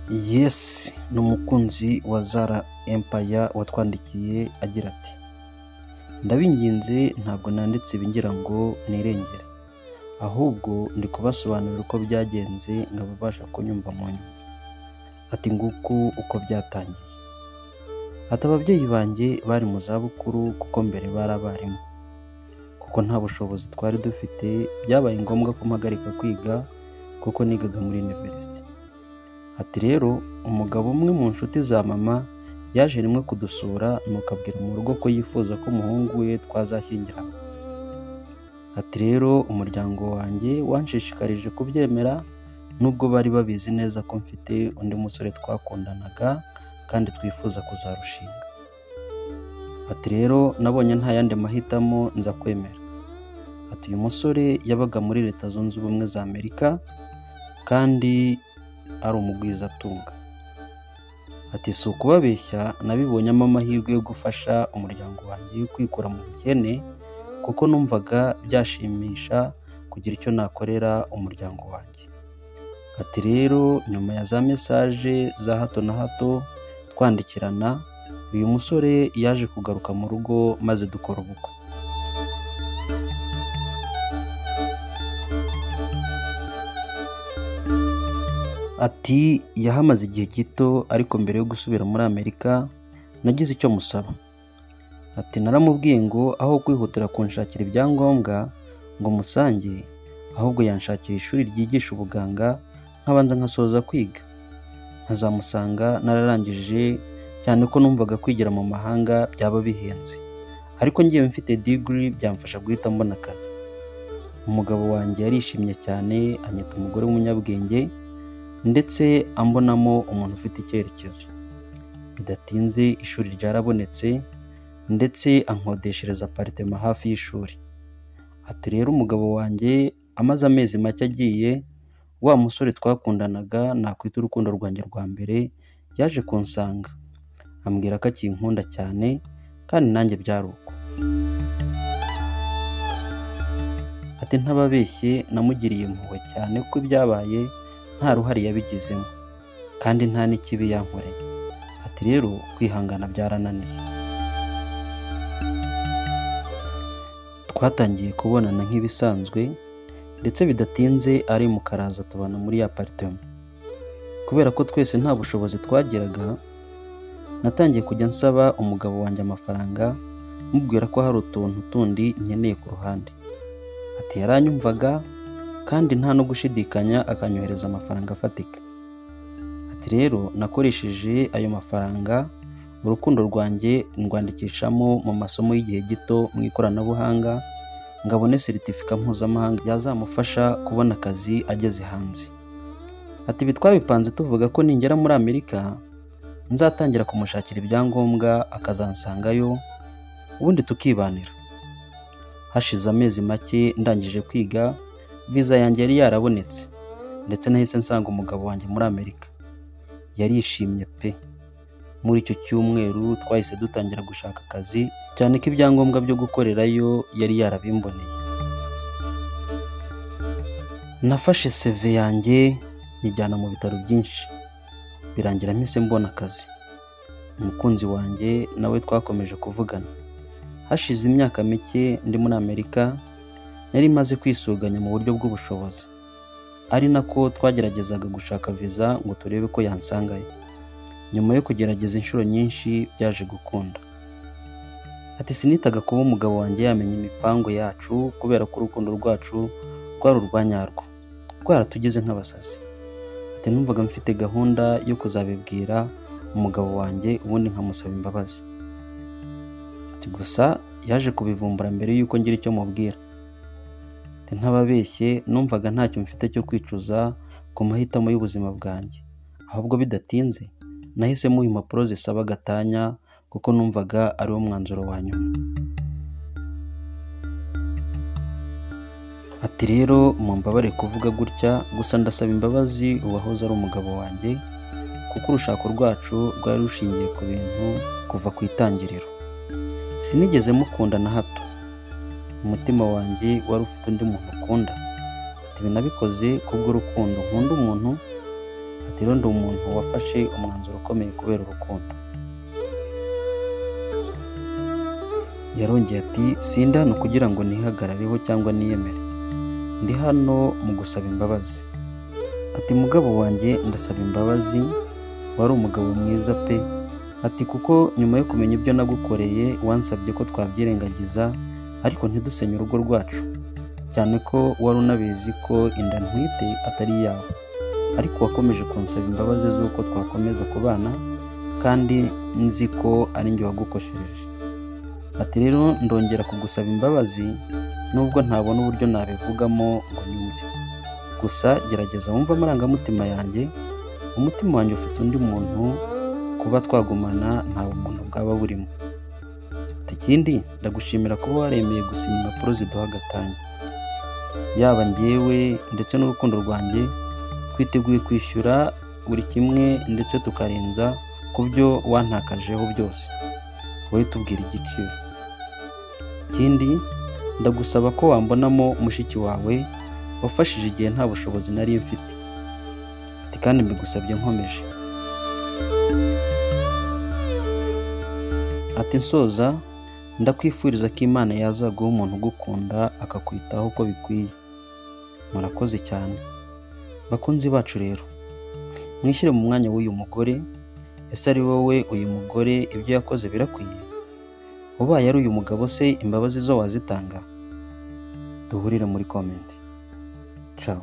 Yes, ni umukunzi wa Zara Empire watwandikiye agira ati ndabinginze ntabwo nanditse ibi ngira ngo nirengere, ahubwo ndi kubasobanurira uko byagenze nkabasha kunyumva mu nyuma. Ati nguko uko byatangiye. Ati ababyeyi banjye bari mu zabukuru kuko mbere bari abarimu, kuko nta bushobozi twari dufite byabaye ngombwa ko mpagarika kwiga kuko nigaga muri university. Ati rero umugabo umwe mu nshuti za mama yaje rimwe kudusura nuko abwira mu rugo ko yifuza ko umuhungu we twazashyingirana. Ati rero umuryango wanjye wanshishikarije kubyemera nubwo bari babizi neza ko mfite undi musore twakundanaga kandi twifuza kuzarushinga. Ati rero nabonye nta yandi mahitamo nza kwemera. Ati uyu musore yabaga muri Leta Zunze Ubumwe za Amerika kandi ari umugwizatunga. Ati si ukubabeshya nabibonyemo amahirwe yo gufasha umuryango wanjye kwikura mu bukene kuko numvaga byashimisha kugira icyo nakorera umuryango wanjye. Ati rero nyuma ya za mesaje za hato na hato twandikirana, uyu musore yaje kugaruka mu rugo maze dukora ubukwe. Ati yahamaze igihe gito ariko mbere yo gusubira muri Amerika nagize icyo musaba. Ati naramubwiye ngo aho kwihutira kunshakira ibyangombwa ngo musange, ahubwo yanshakira ishuri ryigisha ubuganga nkabanza nkasoza kwiga, nkazamusanga nararangije cyane ko numvaga kwigira mu mahanga byaba bihenze, ariko ngiye mfite degree byamfasha guhita mbona akazi. Umugabo wanjye yarishimye cyane anyita umugore w'umunyabwenge ndetse ambonamo umuntu ufite icyerekezo. Bidatinze ishuri ryarabonetse ndetse ankodeshereza apartment hafi y'ishuri. Ati rero umugabo wanjye amaze amezi make agiye, wa musore twakundanaga nakwita urukundo rwanjye rwa mbere yaje kunsanga ambwira ko akinkunda cyane kandi nanjye byari uko. Ati ntababeshye namugiriye impuhwe cyane kuko ibyabaye nta ruhare yabigizemo kandi nta n'ikibi yankoreye. Ati rero kwihangana byarananiye. Twatangiye kubonana nk'ibisanzwe ndetse bidatinze ari mu karaza tubana muri apartment. Kubera ko twese nta bushobozi twagiraga, natangiye kujya nsaba umugabo wanjye amafaranga mubwira ko hari utuntu tundi nkeneye ku ruhande. Ati yaranyumvaga kandi nta no gushidikanya akanyohereza amafaranga afatika. Ati rero nakoresheje ayo mafaranga urukundo rwanjye ndwandikishamo mu masomo y'igihe gito mu ikoranabuhanga ngabone certificate mpuzamahanga yazamufasha kubona akazi ageze hanze. Ati bitwabipanze tuvuga ko ningera muri Amerika nzatangira kumushakira ibyangombwa akazansangayo ubundi tukibanira. Hashize amezi make ndangije kwiga, visa yanjye yari yarabonetse ndetse nahise nsanga umugabo wanjye muri Amerika. Yarishimye pe. Muri icyo cyumweru twahise dutangira gushaka akazi cyane ko ibyangombwa byo gukorerayo yari yarabimboneye. Nafashe CV yanjye nyijyana mu bitaro byinshi birangira mpise mbona akazi. Umukunzi wanjye nawe twakomeje kuvugana. Hashize imyaka mike ndi muri Amerika nari maze kwisuganya mu buryo bw'ubushobozi, ari nako twageragezaga gushaka visa ngo turebe ko yansangayo. Nyuma yo kugerageza inshuro nyinshi byaje gukunda. Ati sinitaga kuba umugabo wanjye yamenye imipango yacu kubera ko urukundo rwacu rwari urwanyarwo, rwaratugeze nk'abasazi. Ati numvaga mfite gahunda yo kuzabibwira umugabo wanjye ubundi nkamusaba imbabazi. Ati gusa yaje kubivumbura mbere yuko ngira icyo mubwira. Ati ntababeshye numvaga ntacyo mfite cyo kwicuza ku mahitamo y'ubuzima bwanjye, ahubwo bidatinze nahise muha impapuro zisaba gatanya kuko numvaga ari wo mwanzuro wa nyuma. Ati rero mumbabare kuvuga gutya, gusa ndasaba imbabazi uwahoze ari umugabo wanjye kuko urushako rwacu rwari rushingiye ku bintu kuva ku itangiriro. Sinigeze mukunda na hato. Umutima wanjye wari ufite undi muntu ukunda ati ibi nabikoze kubw'urukundo nkunda umuntu, ati rero ndi umuntu wafashe umwanzuro ukomeye kubera urukundo. Yarongeye ati sinda hano kugira ngo nihagarareho cyangwa niyemere, ndi hano mu gusaba imbabazi. Ati mugabo wanjye ndasaba imbabazi, wari umugabo mwiza pe. Ati kuko nyuma yo kumenya ibyo nagukoreye wansabye ko twabyirengagiza ariko ntidusenye urugo rwacu, cyane ko wari unabizi ko inda ntwite atari iyawe, ariko wakomeje kunsaba imbabazi z'uko twakomeza kubana kandi nzi ko ari njye wagukoshereje. Ati rero ndongera kugusaba imbabazi nubwo ntabona uburyo nabivugamo ngo nyumve, gusa gerageza wumve amarangamutima yanjye, umutima wanjye ufite undi muntu, kuba twagumana nta bumuntu bwaba burimo. Ati ikindi ndagushimira kuba waremeye gusinya impapuro ziduha gatanya, yaba njyewe ndetse n'urukundo rwanjye twiteguye kwishyura buri kimwe ndetse tukarenza ku byo wantakajeho byose, wowe tubwira igiciro. Ikindi ndagusaba ko wambonamo mushiki wawe wafashije igihe nta bushobozi nari mfite. Ati kandi mbigusabye nkomeje. Ati nsoza ndakwifuriza ko Imana yazaguha umuntu ugukunda akakwitaho uko bikwiye. Murakoze cyane bakunzi bacu. Rero mwishyire mu mwanya w'uyu mugore, ese ari wowe uyu mugore ibyo yakoze birakwiye? Ubaye ari uyu mugabo se imbabazi zo wazitanga? Duhurire muri comment. Ciao.